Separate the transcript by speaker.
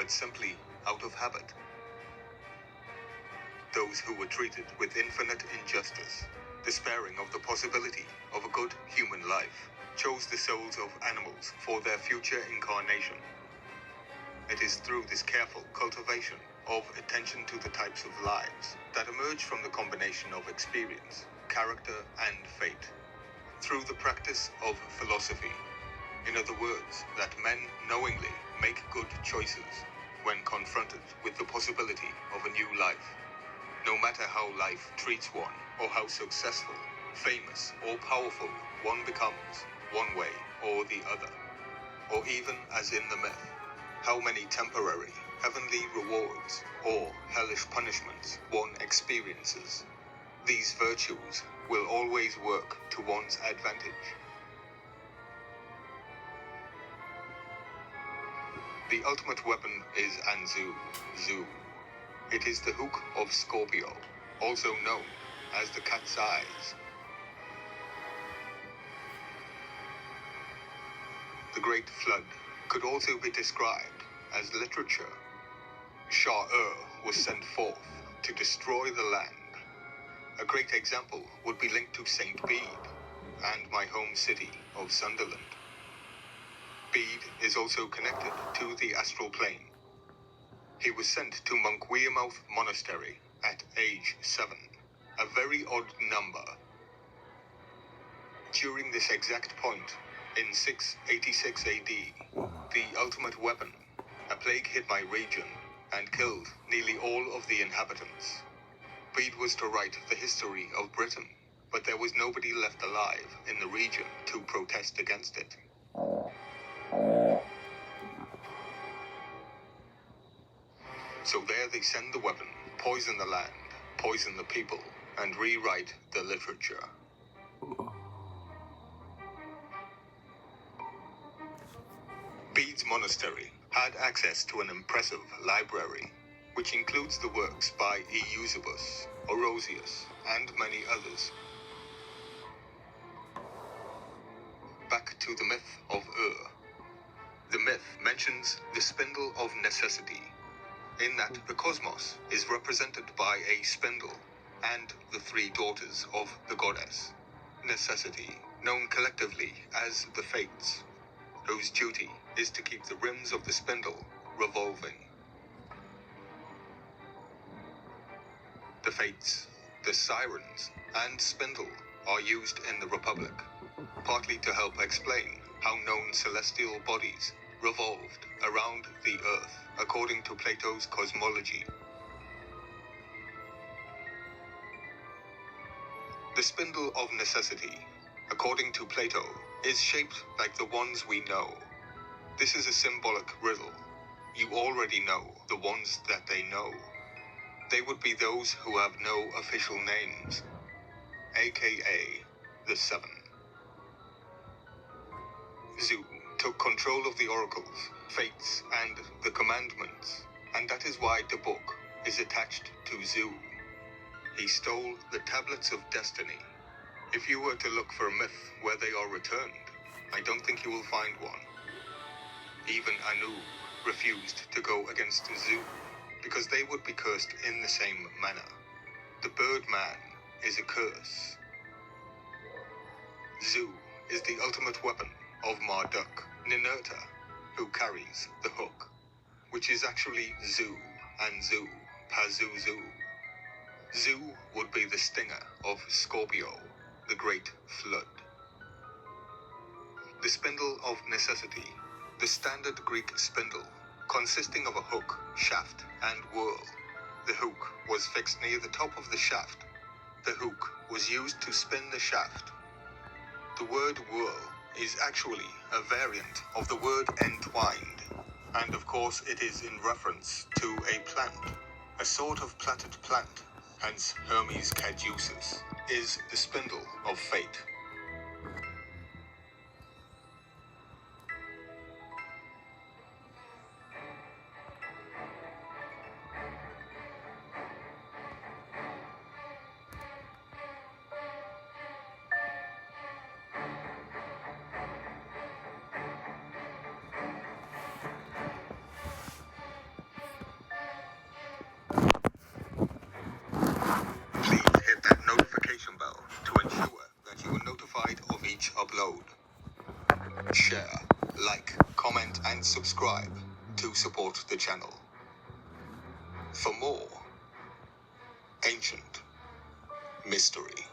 Speaker 1: but simply out of habit. Those who were treated with infinite injustice, despairing of the possibility of a good human life, chose the souls of animals for their future incarnation. It is through this careful cultivation of attention to the types of lives that emerge from the combination of experience, character, and fate. Through the practice of philosophy, in other words, that men knowingly make good choices when confronted with the possibility of a new life. No matter how life treats one, or how successful, famous, or powerful one becomes, one way or the other, or even as in the myth, how many temporary heavenly rewards or hellish punishments one experiences, these virtues will always work to one's advantage. The ultimate weapon is Anzu, Zu. It is the hook of Scorpio, also known as the cat's eyes. The Great Flood could also be described as literature. Shah-Ur was sent forth to destroy the land. A great example would be linked to Saint Bede and my home city of Sunderland. Bede is also connected to the astral plane. He was sent to Monk Wearmouth Monastery at age 7, a very odd number. During this exact point, in 686 AD, the ultimate weapon, a plague hit my region and killed nearly all of the inhabitants. Bede was to write the history of Britain, but there was nobody left alive in the region to protest against it. So there they send the weapon, poison the land, poison the people, and rewrite the literature. Bede's monastery had access to an impressive library, which includes the works by Eusebius, Orosius, and many others. Back to the myth of Ur. The myth mentions the spindle of necessity, in that the cosmos is represented by a spindle and the three daughters of the goddess, Necessity, known collectively as the Fates, whose duty is to keep the rims of the spindle revolving. The Fates, the Sirens, and Spindle are used in the Republic, partly to help explain how known celestial bodies revolved around the Earth according to Plato's cosmology. The spindle of necessity, according to Plato, is shaped like the ones we know. This is a symbolic riddle. You already know the ones that they know. They would be those who have no official names, aka the Seven. Zu took control of the oracles, fates, and the commandments, and that is why the book is attached to Zu. He stole the tablets of destiny. If you were to look for a myth where they are returned, I don't think you will find one. Even Anu refused to go against Zu, because they would be cursed in the same manner. The Birdman is a curse. Zu is the ultimate weapon of Marduk, Ninurta, who carries the hook, which is actually Zu and Zu, Pazuzu. Zu would be the stinger of Scorpio, the Great Flood. The spindle of necessity, the standard Greek spindle, consisting of a hook, shaft, and whorl. The hook was fixed near the top of the shaft. The hook was used to spin the shaft. The word whorl is actually a variant of the word entwined, and of course it is in reference to a plant, a sort of plaited plant, hence Hermes caduceus, is the spindle of fate. share, like, comment and subscribe to support the channel. For more ancient mystery.